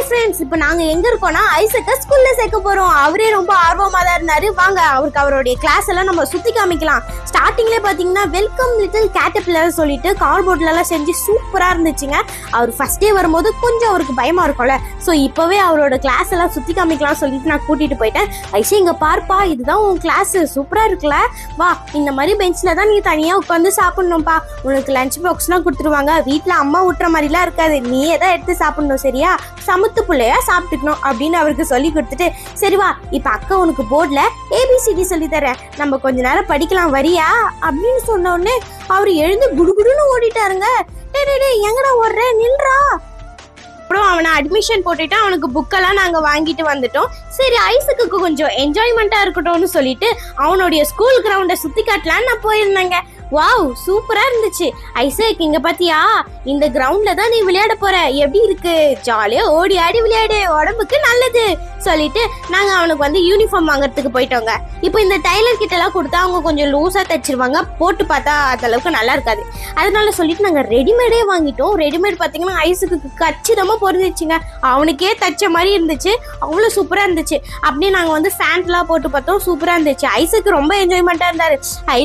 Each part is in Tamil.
ஃப்ரெண்ட்ஸ், இப்போ நாங்க எங்க இருக்கோம்னா ஐசக்க ஸ்கூல்ல சேர்க்க போறோம். அவரே ரொம்ப ஆர்வமா தான் இருந்தாரு. வாங்க அவருக்கு அவருடைய கிளாஸ் எல்லாம் நம்ம சுத்தி காமிக்கலாம். ஸ்டார்டிங்ல பாத்தீங்கன்னா வெல்கம் லிட்டில் கேட்டர்பில்லர் சொல்லிட்டு கார்ட்போர்ட்ல எல்லாம் செஞ்சு சூப்பரா இருந்துச்சுங்க. அவர் ஃபர்ஸ்ட் டே வரும்போது கொஞ்சம் அவருக்கு பயமா இருக்கும்ல. ஸோ இப்பவே அவரோட கிளாஸ் எல்லாம் சுத்தி காமிக்கலாம் சொல்லிட்டு நான் கூட்டிட்டு போயிட்டேன். ஐஷா இங்க பார்ப்பா, இதுதான் உன் கிளாஸ், சூப்பரா இருக்குல்ல, வா இந்த மாதிரி பெஞ்ச்ல தான் நீ தனியா உட்காந்து சாப்பிடணும்ப்பா. உனக்கு லஞ்ச் பாக்ஸ்லாம் கொடுத்துருவாங்க. வீட்டுல அம்மா ஊட்டுற மாதிரிலாம் இருக்காது, நீயே தான் எடுத்து சாப்பிடணும், சரியா? சமத்து பிள்ளையா சாப்பிட்டுக்கணும் அப்படின்னு அவருக்கு சொல்லி கொடுத்துட்டு, சரி வா இப்ப அக்கா உனக்கு போர்ட்ல ஏபிசிடி சொல்லி தரேன், நம்ம கொஞ்ச நேரம் படிக்கலாம் வரியா அப்படின்னு சொன்ன உடனே அவரு எழுந்து குடுகுடுன்னு ஓடிட்டாருங்க. எங்கடா ஓடுற, நில்றா. அப்புறம் அவனை அட்மிஷன் போட்டுட்டு அவனுக்கு புக்கெல்லாம் நாங்கள் வாங்கிட்டு வந்துட்டோம். சரி ஐசக்கு கொஞ்சம் என்ஜாய்மெண்ட்டாக இருக்கட்டும்னு சொல்லிட்டு அவனுடைய ஸ்கூல் கிரவுண்டை சுற்றி காட்டலான்னு நான் போயிருந்தேங்க. வாவ் சூப்பரா இருந்துச்சு. ஐசக் இங்க பாத்தியா, இந்த கிரவுண்ட்ல தான் நீ விளையாட போற, எப்படி இருக்கு? ஜாலியா ஓடி ஆடி விளையாடு, உடம்புக்கு நல்லது சொல்லிட்டு நாங்க அவனுக்கு வந்து யூனிஃபார்ம் வாங்குறதுக்கு போயிட்டோங்க. இப்போ இந்த டைலர் கிட்ட எல்லாம் கொடுத்தா அவங்க கொஞ்சம் லூஸா தச்சிருவாங்க, போட்டு பார்த்தா அந்த அளவுக்கு நல்லா இருக்காது. அதனால சொல்லிட்டு நாங்க ரெடிமேடே வாங்கிட்டோம். ரெடிமேட் பாத்தீங்கன்னா ஐசக்கு கச்சிதமா பொருந்துச்சுங்க, அவனுக்கே தச்ச மாதிரி இருந்துச்சு, அவ்வளவு சூப்பரா இருந்துச்சு. அப்படியே நாங்க வந்து ஃபேண்ட்லாம் போட்டு பார்த்தோம், சூப்பரா இருந்துச்சு. ஐசக்கு ரொம்ப என்ஜாய்மெண்டா இருந்தாரு.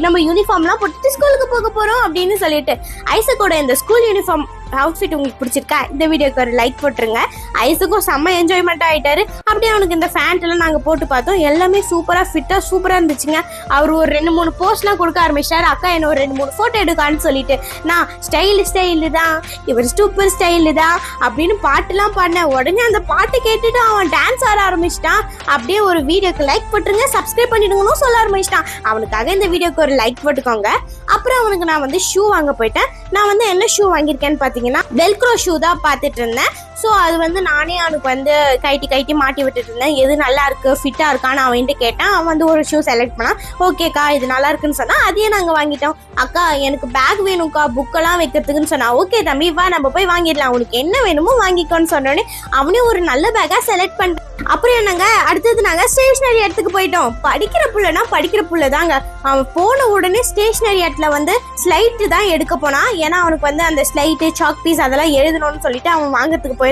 நம்ம யூனிஃபார்ம்லாம் போட்டுட்டு ஸ்கூலுக்கு போக போறோம் அப்படின்னு சொல்லிட்டு. ஐசக்கோட இந்த ஸ்கூல் யூனிஃபார்ம் அவுட்ஃபிட் உங்களுக்கு பிடிச்சிருக்கா? இந்த வீடியோக்கு ஒரு லைக் போட்டுருங்க. ஐசக்கும் செம்ம என்ஜாய்மெண்ட் ஆயிட்டாரு. அப்படியே அவனுக்கு இந்த ஃபேண்ட் எல்லாம் நாங்க போட்டு பார்த்தோம், எல்லாமே சூப்பரா ஃபிட்டா சூப்பரா இருந்துச்சுங்க. அவர் ஒரு 2-3 போஸ்ட்லாம் கொடுக்க ஆரம்பிச்சாரு. அக்கா என்ன ஒரு 2-3 போட்டோ எடுக்கான்னு சொல்லிட்டு நான் ஸ்டைலு தான், இவர் சூப்பர் ஸ்டைலு தான் அப்படின்னு பாட்டுலாம் பாடினேன். உடனே அந்த பாட்டு கேட்டுட்டு அவன் டான்ஸ் ஆட ஆரம்பிச்சிட்டான். அப்படியே ஒரு வீடியோக்கு லைக் போட்டுருங்க, சப்ஸ்கிரைப் பண்ணிடுங்கன்னு சொல்ல ஆரம்பிச்சிட்டான். அவனுக்காக இந்த வீடியோக்கு ஒரு லைக் போட்டுக்கோங்க. அப்புறம் அவனுக்கு நான் வந்து ஷூ வாங்க போயிட்டேன். நான் வந்து என்ன ஷூ வாங்கியிருக்கேன்னு பார்த்தீங்கன்னா வெல்க்ரோ ஷூ தான் பார்த்துட்டு இருந்தேன். ஸோ அது வந்து நானே அவனுக்கு வந்து கைட்டி மாட்டி விட்டுட்டு இருந்தேன். எது நல்லா இருக்கு ஃபிட்டா இருக்கான்னு அவன்கிட்ட கேட்டேன். அவன் வந்து ஒரு ஷூ செலக்ட் பண்ணான். ஓகேக்கா இது நல்லா இருக்குன்னு சொன்னா அதையே நாங்கள் வாங்கிட்டோம். அக்கா எனக்கு பேக் வேணும்க்கா, புக்கெல்லாம் வைக்கிறதுக்குன்னு சொன்னா. ஓகே தம்பி வா நம்ம போய் வாங்கிடலாம், உனக்கு என்ன வேணுமோ வாங்கிக்கோன்னு சொன்னோடனே அவனே ஒரு நல்ல பேக்கா செலக்ட் பண்ணிட்டான். அப்புறம் என்னங்க அடுத்தது நாங்கள் ஸ்டேஷனரி இடத்துக்கு போயிட்டோம். படிக்கிற புள்ளனா படிக்கிற புள்ள தாங்க. அவன் போன உடனே ஸ்டேஷனரி இடத்துல வந்து ஸ்லைட்டு தான் எடுக்க போனான். ஏன்னா அவனுக்கு வந்து அந்த ஸ்லைட்டு சாக் பீஸ் அதெல்லாம் எழுதணும்னு சொல்லிட்டு அவன் வாங்குறதுக்கு போயிருந்தான்.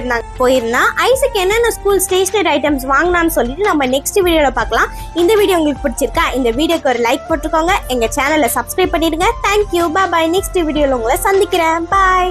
ஐசக் என்னென்ன ஸ்கூல் ஸ்டேஷனரி ஐட்டம்ஸ் வாங்கினான்னு சொல்லிட்டு நம்ம நெக்ஸ்ட் வீடியோல பார்க்கலாம். இந்த வீடியோ உங்களுக்கு பிடிச்சிருக்கா? இந்த வீடியோக்கு ஒரு லைக் போட்டுக்கோங்க, எங்க சேனலை சப்ஸ்கிரைப் பண்ணிடுங்க. தேங்க்யூ, பாய். நெக்ஸ்ட் வீடியோல உங்களை சந்திக்கிறேன், பாய்.